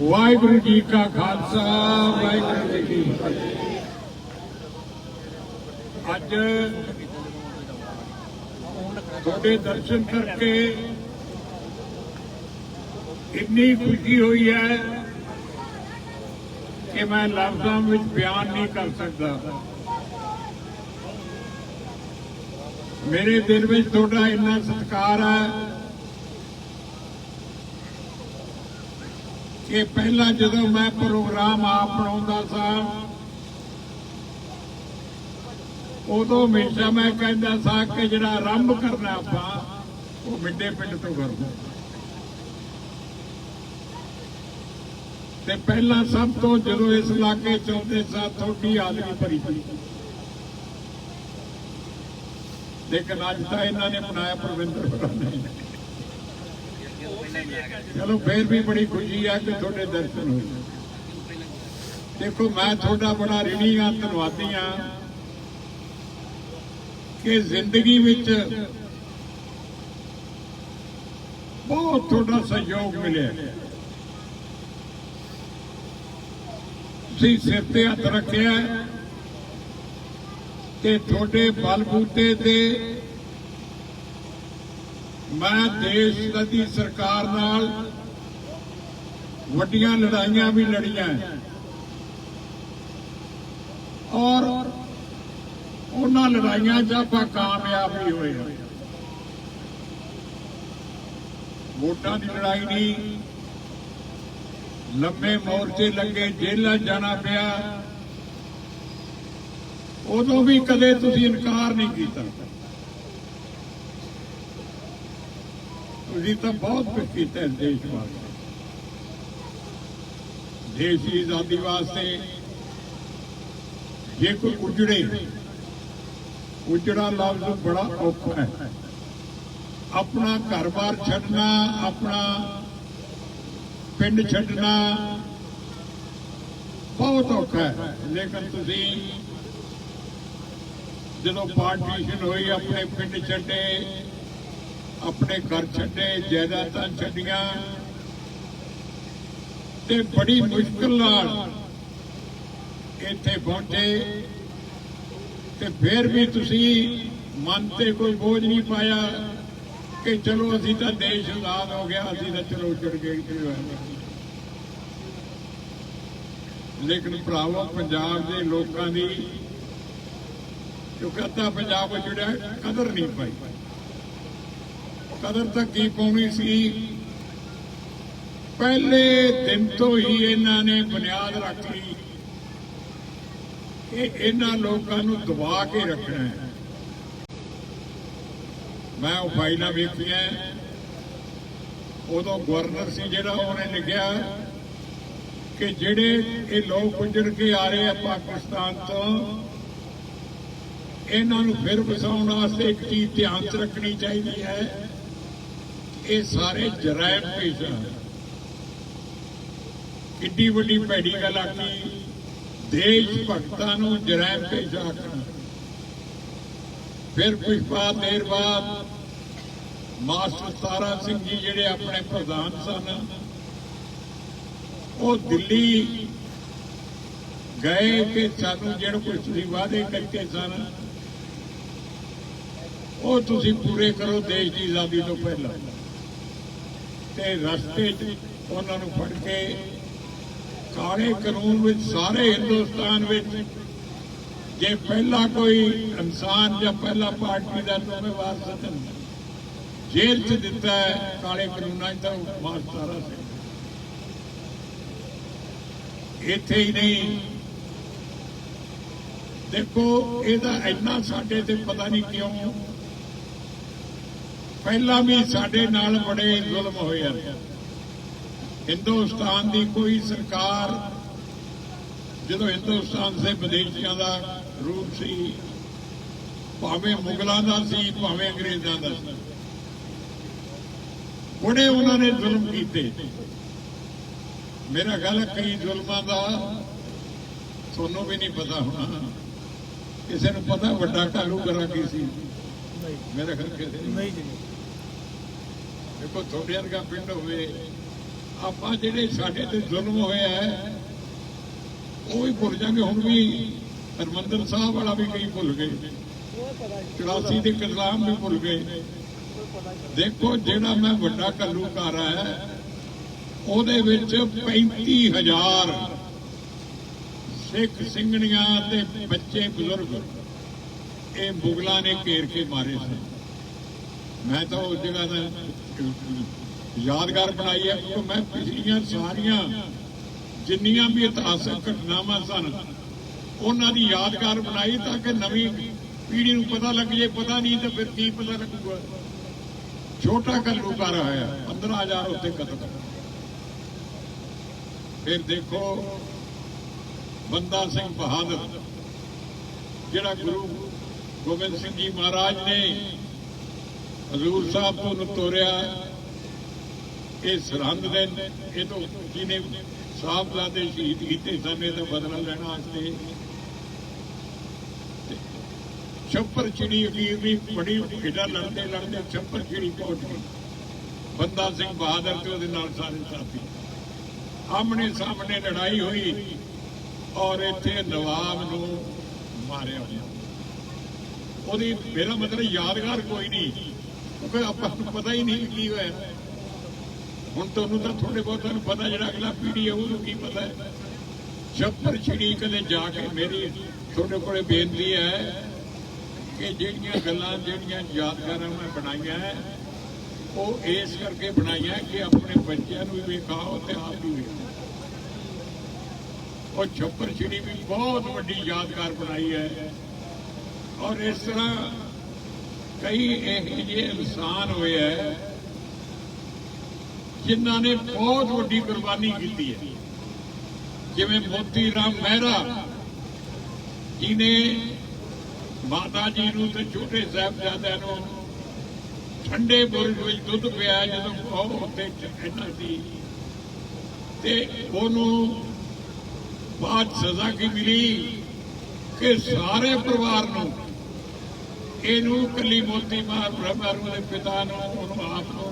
वाहिगुरु जी का खालसा वाहिगुरु जी की फतेह। अज थोड़े दर्शन करके इतनी खुशी हुई है कि मैं लफ्ज़ों में बयान नहीं कर सकता। मेरे दिल में थोड़ा इन्ना सत्कार है कि पहला जदों मैं प्रोग्राम आप बनाता सा उदों हमेशा मैं कहता सा कि जिहड़ा आरंभ करना आपां वो मिड्डे पिंड तो करना। ते पहला सब तो जदों इस इलाके चौंदे सा थोड़ी आदमी भरी थी, लेकिन अज तो इन्होंने मनाया परविंदर ने। चलो फिर भी बड़ी खुशी है कि थोड़े दर्शन हुए। देखो मैं थोड़ा बड़ा ऋणी हाँ, धन्नवादी हाँ कि जिंदगी विच बहुत थोड़ा सहयोग मिले। तुसीं सिर ते हथ रखिया कि थोड़े बलबूते ते मैं देश दी सरकार नाल वड्डियां लड़ाइयां भी लड़ियां और उन्हां लड़ाइयां च आपां कामयाब भी होए। वोटां दी लड़ाई नहीं, लंबे मोर्चे लगे, जेलां जाना पिया, उदों भी कदे तुसीं इनकार नहीं कीता। तुसीं तो बहुत कुछ किया देश वास्ते, देश की आजादी वास्ते। जे कोई उजड़े, उजड़ा लफ्ज बड़ा औखा है। अपना घर बार छड्डना, अपना पिंड छड्डना बहुत औखा है। लेकिन तुसीं जदों पार्टीशन हुई अपने पिंड छड्डे, अपने घर छड्डे, जायदादां छड्डियां ते बड़ी मुश्किल नाल इत्थे पहुंचे। ते फिर भी तुसीं मन ते कोई बोझ नहीं पाया कि चलो असीं तां देश आजाद हो गया, असीं तां चलो उजड़ गए। लेकिन भरावो पंजाब के लोगों की क्योंकि अद्धा पंजाब उजड़िया, कदर नहीं पाई। कदर तक की पाउणी सी, पहले दिन तो ही इन्होंने बुनियाद रख ली कि इन्हां लोगों को दबा के रखना है। मैं वो फाइल वेखिया, उदों गवर्नर से जिहड़ा उन्हें लिखिया कि जिहड़े ये लोग उजड़ के आ रहे हैं पाकिस्तान तो, इन्हां नूं फिर वसाउण वास्ते एक चीज ध्यान च रखनी चाहिए है, ये सारे जराइम पेश हैं। किड्डी वड्डी भैड़ी गल आखी, देश भगतां नूं जराइम पेश आखना। फिर कुछ बाद देर बाद मास्टर तारा सिंह जी जिहड़े अपने प्रधान सन, वो दिल्ली गए कि सानू जिहड़े कुछ तुसीं वादे करके सन वो तुसीं पूरे करो देश की आजादी तो पहला। ते रस्ते उन्होंने फड़ के काले कानून में सारे हिंदुस्तान में जे पहला कोई इंसान या पहला पार्टी का जिम्मेवार सदन जेल च दिता है काले कानून तो मास्टर सिंह। इत्थे ही नहीं, देखो इहदा इन्ना साडे ते पता नहीं क्यों पहला भी साडे नाल बड़े जुल्म होए हैं। हिंदुस्तान की कोई सरकार जो हिंदुस्तान से विदेशियों का रूप सी, भावें मुगलों का सी, भावें अंग्रेजों का सी, बड़े उन्होंने जुल्म किए। मेरा ख्याल है कई जुल्मों का थोनों भी नहीं पता होना, किसी को पता वड्डा घालूगरा की सी, मेरा ख्याल किसी नहीं। देखो थोड़े वर्गा पिंड होवे, ਆਪਾਂ ਜਿਹੜੇ ਸਾਡੇ ਤੇ ਜ਼ੁਲਮ ਹੋਇਆ ਹੈ ਉਹ ਵੀ ਭੁੱਲ ਜਾਗੇ। ਹੁਣ ਵੀ ਹਰਮੰਦਰ ਸਾਹਿਬ ਵਾਲਾ ਵੀ ਕਈ ਭੁੱਲ ਗਏ, 84 ਦੇ ਕਤਲਾਮ ਵੀ ਭੁੱਲ ਗਏ। ਦੇਖੋ ਜਿਹੜਾ ਮੈਂ ਵੱਡਾ ਘੱਲੂਘਾਰਾ ਹੈ ਉਹਦੇ ਵਿੱਚ 35,000 ਸਿੱਖ ਸਿੰਘਣੀਆਂ ਤੇ ਬੱਚੇ ਬਜ਼ੁਰਗ ਇਹ ਮੁਗਲਾਂ ਨੇ ਘੇਰ ਕੇ ਮਾਰੇ ਸਨ। ਮੈਂ ਤਾਂ ਉਸ ਜਗ੍ਹਾ ਦਾ ਯਾਦਗਾਰ ਬਣਾਈ ਹੈ ਕਿਉਂਕਿ ਮੈਂ ਪਿਛਲੀਆਂ ਸਾਰੀਆਂ ਜਿੰਨੀਆਂ ਵੀ ਇਤਿਹਾਸਕ ਘਟਨਾਵਾਂ ਸਨ ਉਹਨਾਂ ਦੀ ਯਾਦਗਾਰ ਬਣਾਈ ਤਾਂ ਕਿ ਨਵੀਂ ਪੀੜ੍ਹੀ ਨੂੰ ਪਤਾ ਲੱਗ ਜੇ। ਪਤਾ ਨਹੀਂ ਤਾਂ ਫਿਰ ਕੀ ਪਤਾ ਲੱਗੂਗਾ। ਛੋਟਾ ਘੱਲੂਘਾਰਾ ਹੋਇਆ, 15,000 ਉੱਤੇ ਕਤਲ। ਫਿਰ ਦੇਖੋ ਬੰਦਾ ਸਿੰਘ ਬਹਾਦਰ ਜਿਹੜਾ ਗੁਰੂ ਗੋਬਿੰਦ ਸਿੰਘ ਜੀ ਮਹਾਰਾਜ ਨੇ ਹਜ਼ੂਰ ਸਾਹਿਬ ਤੋਂ ਤੋਰਿਆ, ਇਹ ਸਰਹੰਦ ਦੇ ਇਹ ਤੋਂ ਜਿਹਨੇ ਸਾਹਿਬਜ਼ਾਦੇ ਸ਼ਹੀਦ ਕੀਤੇ ਸਨ ਇਹਦਾ ਬਦਲਾ ਲੈਣ ਵਾਸਤੇ ਛੱਪਰ ਚਿੜੀ ਅਖੀਰ ਵੀ ਬੜੀ ਖੇਡਾਂ ਲੜਦੇ ਲੜਦੇ ਛੱਪਰ ਚਿੜੀ ਪਹੁੰਚ ਗਈ। ਬੰਦਾ ਸਿੰਘ ਬਹਾਦਰ ਤੇ ਉਹਦੇ ਨਾਲ ਸਾਰੇ ਸਾਥੀ ਆਮਣੇ ਸਾਹਮਣੇ ਲੜਾਈ ਹੋਈ ਔਰ ਇੱਥੇ ਨਵਾਬ ਨੂੰ ਮਾਰਿਆ ਹੋਇਆ। ਉਹਦੀ ਮੇਰਾ ਮਤਲਬ ਯਾਦਗਾਰ ਕੋਈ ਨਹੀਂ ਕਿਉਂਕਿ ਆਪਾਂ ਨੂੰ ਪਤਾ ਹੀ ਨਹੀਂ ਕੀ ਹੋਇਆ। ਹੁਣ ਤੁਹਾਨੂੰ ਤਾਂ ਥੋੜੇ ਬਹੁਤਾਂ ਨੂੰ ਪਤਾ, ਜਿਹੜਾ ਅਗਲਾ ਪੀੜ੍ਹੀ ਹੈ ਉਹਨੂੰ ਕੀ ਪਤਾ ਹੈ। ਛੱਪਰ ਚਿੜੀ ਕਦੇ ਜਾ ਕੇ ਮੇਰੀ ਤੁਹਾਡੇ ਕੋਲੇ ਬੇਨਤੀ ਹੈ ਕਿ ਜਿਹੜੀਆਂ ਗੱਲਾਂ ਜਿਹੜੀਆਂ ਯਾਦਗਾਰਾਂ ਮੈਂ ਬਣਾਈਆਂ ਉਹ ਇਸ ਕਰਕੇ ਬਣਾਈਆਂ ਕਿ ਆਪਣੇ ਬੱਚਿਆਂ ਨੂੰ ਵੀ ਵੇਖਾਓ ਤੇ ਆਪ ਵੀ ਵੇਖੋ। ਉਹ ਛੱਪਰ ਚਿੜੀ ਵੀ ਬਹੁਤ ਵੱਡੀ ਯਾਦਗਾਰ ਬਣਾਈ ਹੈ। ਔਰ ਇਸ ਤਰ੍ਹਾਂ ਕਈ ਇਹੋ ਜਿਹੇ ਇਨਸਾਨ ਹੋਏ ਹੈ ਜਿਨ੍ਹਾਂ ਨੇ ਬਹੁਤ ਵੱਡੀ ਕੁਰਬਾਨੀ ਕੀਤੀ ਹੈ, ਜਿਵੇਂ ਮੋਤੀ ਰਾਮ ਮਹਿਰਾ ਜਿਹਨੇ ਮਾਤਾ ਜੀ ਨੂੰ ਤੇ ਛੋਟੇ ਸਾਹਿਬਜ਼ਾਦਿਆਂ ਨੂੰ ਠੰਡੇ ਬੁਰਜ ਵਿੱਚ ਦੁੱਧ ਪਿਆ ਜਦੋਂ ਉਹ ਉੱਤੇ ਚੜ੍ਹਨਾ ਸੀ ਤੇ ਉਹਨੂੰ ਬਾਅਦ ਸਜ਼ਾ ਕੀ ਮਿਲੀ ਕਿ ਸਾਰੇ ਪਰਿਵਾਰ ਨੂੰ ਇਹਨੂੰ ਕੱਲੀ ਮੋਤੀ ਮਾਰ ਉਹਦੇ ਪਿਤਾ ਨੂੰ, ਉਹਨੂੰ ਆਪ ਨੂੰ,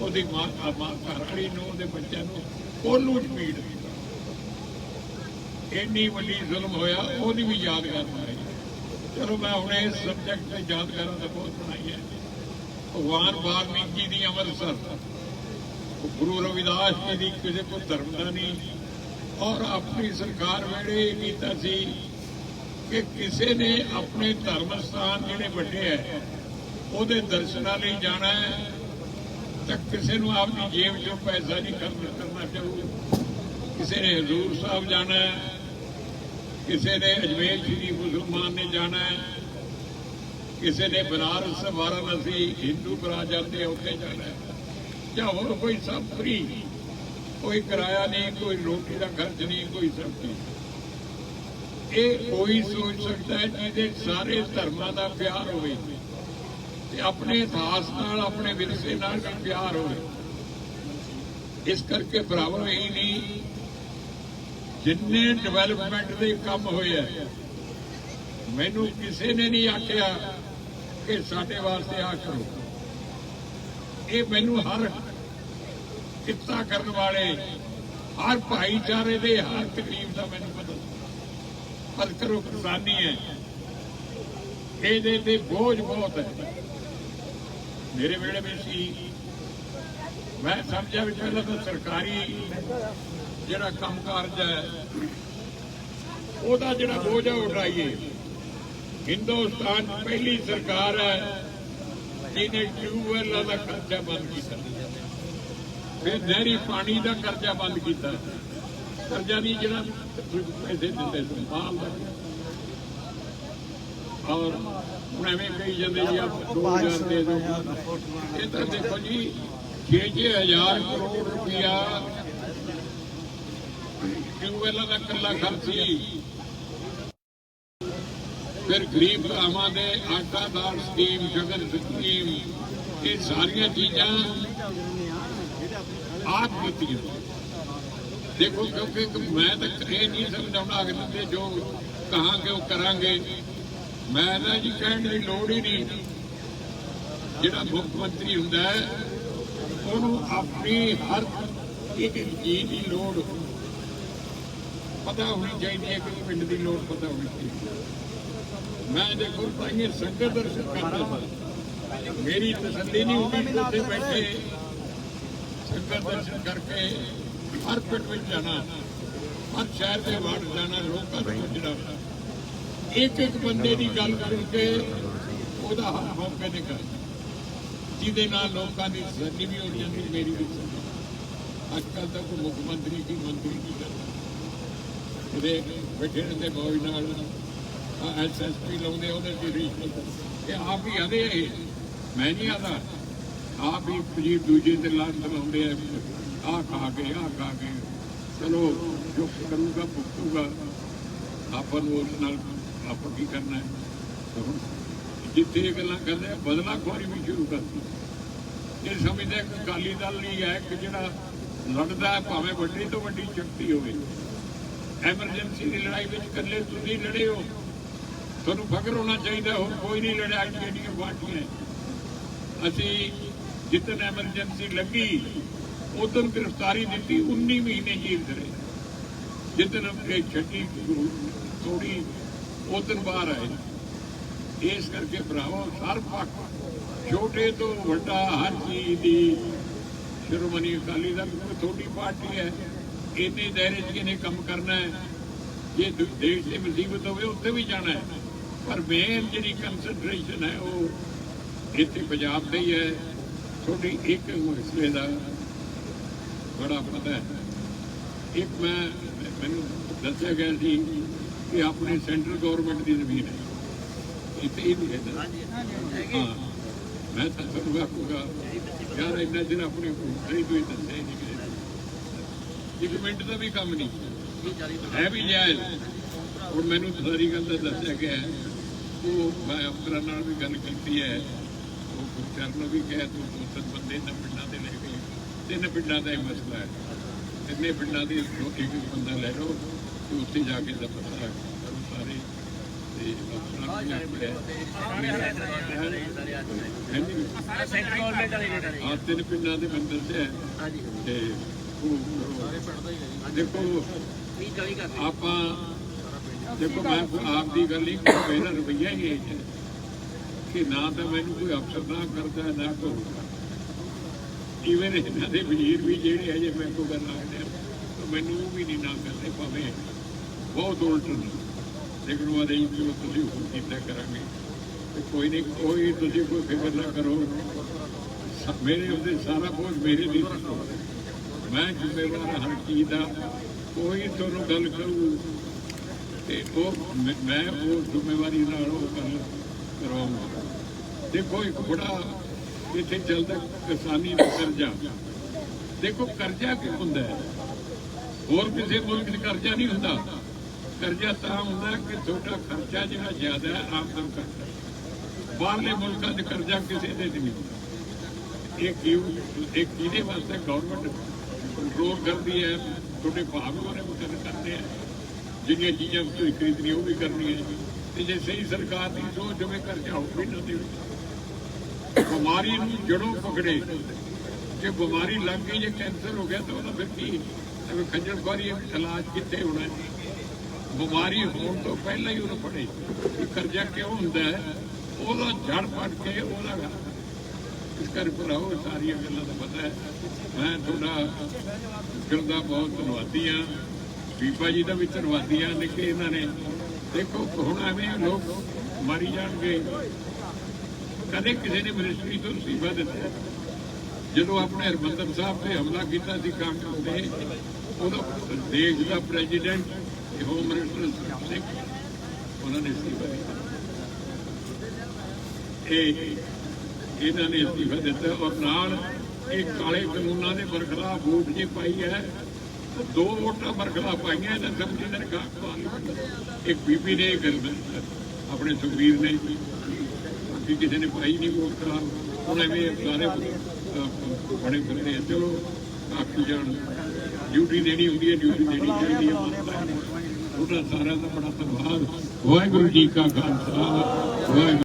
ਉਹਦੀ ਮਾਂ ਘਰਵਾਲੀ ਨੂੰ, ਉਹਦੇ ਬੱਚਿਆਂ ਨੂੰ ਉਹਨੂੰ ਝਪੀੜ ਦਿੱਤਾ। ਇੰਨੀ ਵੱਡੀ ਜ਼ੁਲਮ ਹੋਇਆ, ਉਹਦੀ ਵੀ ਯਾਦਗਾਰ ਬਣਾਈ। ਚਲੋ ਮੈਂ ਹੁਣ ਇਸ ਸਬਜੈਕਟ ਤੇ ਯਾਦਗਾਰਾਂ ਤਾਂ ਬਹੁਤ ਬਣਾਈ ਹੈ। ਭਗਵਾਨ ਵਾਲਮੀਕ ਜੀ ਦੀ ਅੰਮ੍ਰਿਤਸਰ, ਗੁਰੂ ਰਵਿਦਾਸ ਜੀ ਦੀ ਕਿਸੇ ਕੋ ਧਰਮ ਦਾ ਨਹੀਂ ਔਰ ਆਪਣੀ ਸਰਕਾਰ ਵੇਲੇ ਇਹ ਕੀਤਾ ਸੀ ਕਿ ਕਿਸੇ ਨੇ ਆਪਣੇ ਧਰਮ ਸਥਾਨ ਜਿਹੜੇ ਵੱਡੇ ਹੈ ਉਹਦੇ ਦਰਸ਼ਨਾਂ ਲਈ ਜਾਣਾ ਹੈ ਤਾਂ ਕਿਸੇ ਨੂੰ ਆਪਣੀ ਜੇਬ ਚੋਂ ਪੈਸਾ ਨਹੀਂ ਕਰਨਾ ਚਾਹੀਦਾ। ਕਿਸੇ ਨੇ ਹਜ਼ੂਰ ਸਾਹਿਬ ਜਾਣਾ ਹੈ, ਕਿਸੇ ਨੇ ਅਜਮੇਰ ਸ਼੍ਰੀ ਮੁਸਲਮਾਨ ਨੇ ਜਾਣਾ ਹੈ, ਕਿਸੇ ਨੇ ਬਨਾਰਸ ਵਾਰਾਣਸੀ ਹਿੰਦੂ ਭਰਾ ਜਾਂਦੇ ਉੱਥੇ ਜਾਣਾ ਹੈ, ਜਾਂ ਹੋਰ ਕੋਈ ਸਭ ਫਰੀ, ਕੋਈ ਕਿਰਾਇਆ ਨਹੀਂ, ਕੋਈ ਰੋਟੀ ਦਾ ਖਰਚ ਨਹੀਂ, ਕੋਈ ਸਭ ਚੀਜ਼। ਇਹ ਕੋਈ ਸੋਚ ਸਕਦਾ ਹੈ ਜਿਹਦੇ ਸਾਰੇ ਧਰਮਾਂ ਦਾ ਪਿਆਰ ਹੋਵੇ ਤੇ ਆਪਣੇ ਇਤਿਹਾਸ ਨਾਲ, ਆਪਣੇ ਵਿਰਸੇ ਨਾਲ ਵੀ ਪਿਆਰ ਹੋਵੇ। ਇਸ ਕਰਕੇ ਬਰਾਬਰ ਹੀ ਨਹੀਂ, ਜਿੰਨੇ ਡਿਵੈਲਪਮੈਂਟ ਦੇ ਕੰਮ ਹੋਏ ਆ, ਮੈਨੂੰ ਕਿਸੇ ਨੇ ਨਹੀਂ ਆਖਿਆ ਕਿ ਸਾਡੇ ਵਾਸਤੇ ਆ ਕਰੋ। ਇਹ ਮੈਨੂੰ ਹਰ ਕਿੱਤਾ ਕਰਨ ਵਾਲੇ, ਹਰ ਭਾਈਚਾਰੇ ਦੇ ਹਰ ਤਕਲੀਫ ਦਾ ਮੈਨੂੰ ਪਤਾ। ਪਰ ਕਰੋ ਕਿਸਾਨੀ ਹੈ, ਇਹਦੇ ਤੇ ਬੋਝ ਬਹੁਤ ਹੈ। ਮੇਰੇ ਵੇਲੇ ਵਿੱਚ ਸੀ, ਮੈਂ ਸਮਝਿਆ ਵੀ ਪਹਿਲਾਂ ਤਾਂ ਸਰਕਾਰੀ ਜਿਹੜਾ ਕੰਮ ਕਾਰਜ ਹੈ ਉਹਦਾ ਜਿਹੜਾ ਬੋਝ ਹੈ ਉਠਾਈਏ। ਹਿੰਦੁਸਤਾਨ ਪਹਿਲੀ ਸਰਕਾਰ ਹੈ ਜਿਹਨੇ ਟਿਊਬਵੈੱਲਾਂ ਦਾ ਖਰਚਾ ਬੰਦ ਕੀਤਾ, ਫਿਰ ਨਹਿਰੀ ਪਾਣੀ ਦਾ ਕਰਜ਼ਾ ਬੰਦ ਕੀਤਾ। ਕਰਜ਼ਾ ਨਹੀਂ ਜਿਹੜਾ ਪੈਸੇ ਦਿੰਦੇ ਸੀ ਮਾਲ ਦਾ। ਔਰ ਹੁਣ ਐਵੇਂ ਕਹੀ ਜਾਂਦੇ ਜੀ ਆਪ 2000 ਦੇ ਦਿਓ। ਇਹ ਤਾਂ ਦੇਖੋ ਜੀ 6,000 ਕਰੋੜ ਰੁਪਇਆ ਟਿਊਬਵੈੱਲਾਂ ਦਾ ਇਕੱਲਾ ਖਰਚ ਸੀ। ਫਿਰ ਗਰੀਬ ਭਰਾਵਾਂ ਦੇ ਆਟਾ ਦਾਲ ਸਕੀਮ, ਸ਼ਗਨ ਸਕੀਮ, ਇਹ ਸਾਰੀਆਂ ਚੀਜ਼ਾਂ ਆਪ ਕੀਤੀਆਂ। ਦੇਖੋ ਕਿਉਂਕਿ ਮੈਂ ਤਾਂ ਇਹ ਨਹੀਂ ਸਮਝਾਉਣਾ ਅਗਲੇ ਦੇ ਜੋ ਕਹਾਂਗੇ ਉਹ ਕਰਾਂਗੇ। ਮੈਂ ਤਾਂ ਜੀ ਕਹਿਣ ਦੀ ਲੋੜ ਹੀ ਨਹੀਂ। ਜਿਹੜਾ ਮੁੱਖ ਮੰਤਰੀ ਹੁੰਦਾ ਹੈ ਉਹਨੂੰ ਆਪਣੀ ਹਰ ਇੱਕ ਚੀਜ਼ ਦੀ ਲੋੜ ਪਤਾ ਹੋਣੀ ਚਾਹੀਦੀ ਹੈ ਕਿ ਪਿੰਡ ਦੀ ਲੋੜ ਪਤਾ ਹੋਣੀ ਚਾਹੀਦੀ ਹੈ। ਮੈਂ ਦੇਖੋ ਭਾਈ ਸੰਗਤ ਦਰਸ਼ਨ ਕਰਦਾ ਸੀ, ਮੇਰੀ ਤਸੱਲੀ ਨਹੀਂ ਹੁੰਦੀ ਉੱਥੇ ਬੈਠੇ ਸੰਗਤ ਦਰਸ਼ਨ ਕਰਕੇ ਹਰ ਪਿੰਡ ਵਿੱਚ ਜਾਣਾ, ਹਰ ਸ਼ਹਿਰ ਦੇ ਵਾਰਡ ਜਾਣਾ, ਲੋਕਾਂ ਨੂੰ ਪੁੱਛਣਾ, ਇੱਕ ਇੱਕ ਬੰਦੇ ਦੀ ਗੱਲ ਕਰਕੇ ਉਹਦਾ ਹੱਲ ਮੌਕੇ ਤੇ ਕਰ, ਜਿਹਦੇ ਨਾਲ ਲੋਕਾਂ ਦੀ ਤਸੱਲੀ ਵੀ ਹੋ ਜਾਂਦੀ, ਮੇਰੀ ਵੀ ਤਸੱਲੀ। ਅੱਜ ਕੱਲ੍ਹ ਤਾਂ ਕੋਈ ਮੁੱਖ ਮੰਤਰੀ ਕੀ ਮੰਤਰੀ ਕੀ ਕਰਦਾ, ਉਹਦੇ ਬੈਠੇ ਰਹਿੰਦੇ ਮੌਜ ਨਾਲ SSP ਲਾਉਂਦੇ, ਉਹਦੇ ਚ ਰਿਸ਼ਵਤ। ਇਹ ਆਪ ਹੀ ਆਦੇ ਇਹ, ਮੈਂ ਨਹੀਂ ਆਦਾ, ਆਪ ਹੀ ਪਜੀਰ ਦੂਜੇ ਤੇ ਲਾਂਤ ਲਾਉਂਦੇ ਆ, ਆਹ ਖਾ ਕੇ ਆਹ ਖਾ ਕੇ। ਚਲੋ ਜੋ ਕਰੂਗਾ ਭੁਗਤੂਗਾ, ਆਪਾਂ ਨੂੰ ਉਸ ਨਾਲ ਆਪਾਂ ਕੀ ਕਰਨਾ ਹੈ। ਹੁਣ ਜਿੱਥੇ ਇਹ ਗੱਲਾਂ ਕਰਦੇ ਆ ਬਦਲਾਖੋਰੀ ਵੀ ਸ਼ੁਰੂ ਕਰਤੀ। ਇਹ ਸਮਝਦੇ ਕਿ ਅਕਾਲੀ ਦਲ ਹੀ ਹੈ ਕਿ ਜਿਹੜਾ ਲੜਦਾ ਹੈ, ਭਾਵੇਂ ਵੱਡੀ ਤੋਂ ਵੱਡੀ ਸ਼ਕਤੀ ਹੋਵੇ। ਐਮਰਜੈਂਸੀ ਦੀ ਲੜਾਈ ਵਿੱਚ ਇਕੱਲੇ ਤੁਸੀਂ ਲੜੇ ਹੋ, ਤੁਹਾਨੂੰ ਫਖਰ ਹੋਣਾ ਚਾਹੀਦਾ। ਹੋਰ ਕੋਈ ਨਹੀਂ ਲੜਿਆ, ਜਿਹੜੀਆਂ ਪਾਰਟੀਆਂ। ਅਸੀਂ ਜਿੱਦਣ ਐਮਰਜੈਂਸੀ ਲੱਗੀ ਉਦੋਂ ਗ੍ਰਿਫਤਾਰੀ ਦਿੱਤੀ, 19 ਮਹੀਨੇ ਜੇਲ੍ਹ ਰਹੇ। ਜਿੱਦਣ ਇਹ ਛੱਡੀ ਥੋੜੀ ਉਦੋਂ ਬਾਹਰ ਆਏ। ਇਸ ਕਰਕੇ ਭਰਾਵੋ, ਹਰ ਪੱਖ ਛੋਟੇ ਤੋਂ ਵੱਡਾ ਹਰ ਚੀਜ਼ ਦੀ ਸ਼੍ਰੋਮਣੀ ਅਕਾਲੀ ਦਲ ਕੋਈ ਥੋੜੀ ਪਾਰਟੀ ਹੈ, ਇੰਨੇ ਦਾਇਰੇ 'ਚ ਇਹਨੇ ਕੰਮ ਕਰਨਾ ਹੈ। ਜੇ ਦੇਸ਼ ਦੀ ਮੁਸੀਬਤ ਹੋਵੇ ਉੱਥੇ ਵੀ ਜਾਣਾ ਹੈ, ਪਰ ਮੇਨ ਜਿਹੜੀ ਕੰਸੈਂਟਰੇਸ਼ਨ ਹੈ ਉਹ ਇੱਥੇ ਪੰਜਾਬ ਦੇ ਹੀ ਹੈ। ਤੁਹਾਡੀ ਇੱਕ ਮਸਲੇ ਦਾ ਬੜਾ ਪਤਾ ਹੈ। ਇੱਕ ਮੈਨੂੰ ਦੱਸਿਆ ਗਿਆ ਸੀ ਕਿ ਆਪਣੇ ਸੈਂਟਰਲ ਗੌਰਮੈਂਟ ਦੀ ਜ਼ਮੀਨ ਹੈ, ਇੱਥੇ ਹੀ ਨਹੀਂ ਰਹਿੰਦਾ। ਹਾਂ, ਮੈਂ ਤਾਂ ਤੁਹਾਨੂੰ ਆਖੂਗਾ ਯਾਰ ਇੰਨਾ ਦਿਨ ਆਪਣੀ ਨਹੀਂ ਕੋਈ ਦੱਸਿਆ ਨਹੀਂ ਕਿ ਇੱਕ ਮਿੰਟ ਦਾ ਵੀ ਕੰਮ ਨਹੀਂ ਹੈ, ਵੀ ਜਾਇਜ਼। ਹੁਣ ਮੈਨੂੰ ਸਾਰੀ ਗੱਲ ਦਾ ਦੱਸਿਆ ਗਿਆ, ਉਹ ਮੈਂ ਅਫਸਰਾਂ ਨਾਲ ਵੀ ਗੱਲ ਕੀਤੀ ਹੈ, ਉਹ ਗੁਰਚਰਨ ਨੂੰ ਵੀ ਕਿਹਾ ਤੂੰ 2-3 ਬੰਦੇ ਇਹਨਾਂ ਪਿੰਡਾਂ ਦੇ ਲੈ ਕੇ, 3 ਪਿੰਡਾਂ ਦਾ ਹੀ ਮਸਲਾ ਹੈ, 3 ਪਿੰਡਾਂ ਦੀ ਇੱਕ ਬੰਦਾ ਲੈ ਲਓ ਤੇ ਉੱਥੇ ਜਾ ਕੇ ਦਾ ਪਤਾ ਕਰੋ ਸਾਰੇ। ਤੇ ਅਫਸਰਾਂ ਨੂੰ ਹਾਂ 3 ਪਿੰਡਾਂ ਦੇ ਬੰਦੇ ਤੇ ਦੇਖੋ ਆਪਾਂ ਦੇਖੋ, ਮੈਂ ਆਪ ਦੀ ਗੱਲ ਨਹੀਂ, ਮੇਰਾ ਰਵੱਈਆ ਹੀ ਇਹ ਹੈ ਕਿ ਨਾ ਤਾਂ ਮੈਨੂੰ ਕੋਈ ਅਫਸਰ ਨਾ ਕਰਦਾ ਨਾ ਕੋਈ। ਇਵਨ ਇਹਨਾਂ ਦੇ ਵਜ਼ੀਰ ਵੀ ਜਿਹੜੇ ਹੈ ਜੇ ਮੈਂ ਕੋਈ ਗੱਲ ਲੱਗਦੇ ਤਾਂ ਮੈਨੂੰ ਉਹ ਵੀ ਨਹੀਂ ਨਾ ਕਰਦੇ, ਭਾਵੇਂ ਬਹੁਤ ਉਲਟ ਨੇ। ਲੇਕਿਨ ਉਹ ਆਦੇ ਜੋ ਤੁਸੀਂ ਹੁਕਮ ਕੀਤਾ ਕਰਾਂਗੇ ਤੇ ਕੋਈ ਨਹੀਂ, ਕੋਈ ਤੁਸੀਂ ਕੋਈ ਫਿਕਰ ਨਾ ਕਰੋ, ਮੇਰੇ ਉੱਤੇ ਸਾਰਾ ਬੋਝ ਮੇਰੇ ਦੀ, ਮੈਂ ਜ਼ਿੰਮੇਵਾਰ ਹਰ ਚੀਜ਼ ਦਾ। ਕੋਈ ਤੁਹਾਨੂੰ ਗੱਲ ਕਰੂ ਤੇ ਉਹ ਮੈਂ ਉਹ ਜ਼ਿੰਮੇਵਾਰੀ ਨਾਲ ਉਹ ਗੱਲ ਕਰਾਉਂਗਾ। ਦੇਖੋ ਇੱਕ ਬੜਾ ਇੱਥੇ ਚੱਲਦਾ ਕਿਸਾਨੀ ਦਾ ਕਰਜ਼ਾ। ਦੇਖੋ ਕਰਜ਼ਾ ਕੀ ਹੁੰਦਾ ਹੈ, ਹੋਰ ਕਿਸੇ ਮੁਲਕ 'ਚ ਕਰਜ਼ਾ ਨਹੀਂ ਹੁੰਦਾ। ਕਰਜ਼ਾ ਤਾਂ ਹੁੰਦਾ ਕਿ ਤੁਹਾਡਾ ਖਰਚਾ ਜਿਹੜਾ ਜ਼ਿਆਦਾ ਹੈ ਆਮਦਨ ਘੱਟ। ਬਾਹਰਲੇ ਮੁਲਕਾਂ 'ਚ ਕਰਜ਼ਾ ਕਿਸੇ ਦੇ ਨਹੀਂ ਹੁੰਦਾ। ਇਹ ਕਿਹਦੇ ਵਾਸਤੇ ਗੌਰਮੈਂਟ ਕੰਟਰੋਲ ਕਰਦੀ ਹੈ, ਤੁਹਾਡੇ ਭਾਗ ਉਹਨੇ ਮੁਕੱਦਰ ਕਰਦੇ ਆ, ਜਿਹੜੀਆਂ ਚੀਜ਼ਾਂ ਤੁਸੀਂ ਖਰੀਦਣੀਆਂ ਉਹ ਵੀ ਕਰਨੀਆਂ। ਤੇ ਜੇ ਸਹੀ ਸਰਕਾਰ ਦੀ ਸੋਚ ਹੋਵੇ ਕਰਜ਼ਾ ਹੋ ਵੀ ਨਾ ਦੇਵੇ। ਬਿਮਾਰੀ ਨੂੰ ਜੜੋਂ ਪਕੜੇ, ਜੇ ਬਿਮਾਰੀ ਲੱਗ ਗਈ, ਜੇ ਕੈਂਸਰ ਹੋ ਗਿਆ ਤਾਂ ਉਹਦਾ ਫਿਰ ਕੀ ਖੱਜਲ ਖੁਆਰੀ, ਇਲਾਜ ਕਿੱਥੇ ਹੋਣਾ। ਬਿਮਾਰੀ ਹੋਣ ਤੋਂ ਪਹਿਲਾਂ ਹੀ ਉਹਨੂੰ ਫੜੇ। ਕਰਜ਼ਾ ਕਿਉਂ ਹੁੰਦਾ ਹੈ, ਉਹਦਾ ਜੜ ਫੜ ਕੇ ਉਹਦਾ ਇਸ ਕਰਕੇ ਭਰਾਓ ਸਾਰੀਆਂ ਗੱਲਾਂ ਦਾ ਪਤਾ ਹੈ। ਮੈਂ ਤੁਹਾਡਾ ਦਿਲ ਦਾ ਬਹੁਤ ਧੰਨਵਾਦੀ ਹਾਂ, ਬੀਬਾ ਜੀ ਦਾ ਵੀ ਧੰਨਵਾਦੀ ਹਾਂ। ਲਿਖੇ ਇਹਨਾਂ ਨੇ ਦੇਖੋ ਹੁਣ ਐਵੇਂ ਲੋਕ ਮਾਰੀ ਜਾਣਗੇ। ਕਦੇ ਕਿਸੇ ਨੇ ਮਿਨਿਸਟਰੀ ਤੋਂ ਅਸਤੀਫਾ ਦਿੱਤਾ। ਜਦੋਂ ਆਪਣੇ ਹਰਮੰਦਰ ਸਾਹਿਬ ਤੇ ਹਮਲਾ ਕੀਤਾ ਸੀ ਕਾਂਗਰਸ ਨੇ, ਉਦੋਂ ਦੇਸ਼ ਦਾ ਪ੍ਰੈਜ਼ੀਡੈਂਟ ਹੋਮ ਮਿਨਿਸਟਰ ਸਿੰਘ ਉਹਨਾਂ ਨੇ ਅਸਤੀਫਾ ਦਿੱਤਾ। ਇਹਨਾਂ ਨੇ ਅਸਤੀਫਾ ਦਿੱਤਾ ਔਰ ਨਾਲ ਇਹ ਕਾਲੇ ਕਾਨੂੰਨਾਂ ਦੇ ਬਰਖਲਾਫ ਵੋਟ ਜੇ ਪਾਈ ਹੈ, 2 ਵੋਟਾਂ ਬਰਖਲਾਫ ਪਾਈਆਂ। ਇਹਨਾਂ ਸਮਝੀ ਨੇ ਇੱਕ ਬੀਬੀ ਨੇ ਆਪਣੇ ਸੁਖਬੀਰ ਨੇ, ਬਾਕੀ ਕਿਸੇ ਨੇ ਪਾਈ ਨਹੀਂ ਵੋਟ ਖਿਲਾਫ। ਹੁਣ ਐਵੇਂ ਸਾਰੇ ਬਣੇ ਫਿਰਦੇ ਆ। ਚਲੋ ਆਖੀ ਜਾਣ, ਡਿਊਟੀ ਦੇਣੀ ਹੁੰਦੀ ਹੈ, ਡਿਊਟੀ ਦੇਣੀ ਚਾਹੀਦੀ ਹੈ। ਉਹਦਾ ਸਾਰਿਆਂ ਦਾ ਬੜਾ ਧੰਨਵਾਦ। ਵਾਹਿਗੁਰੂ ਜੀ ਕਾ ਖਾਲਸਾ, ਵਾਹਿਗੁਰੂ।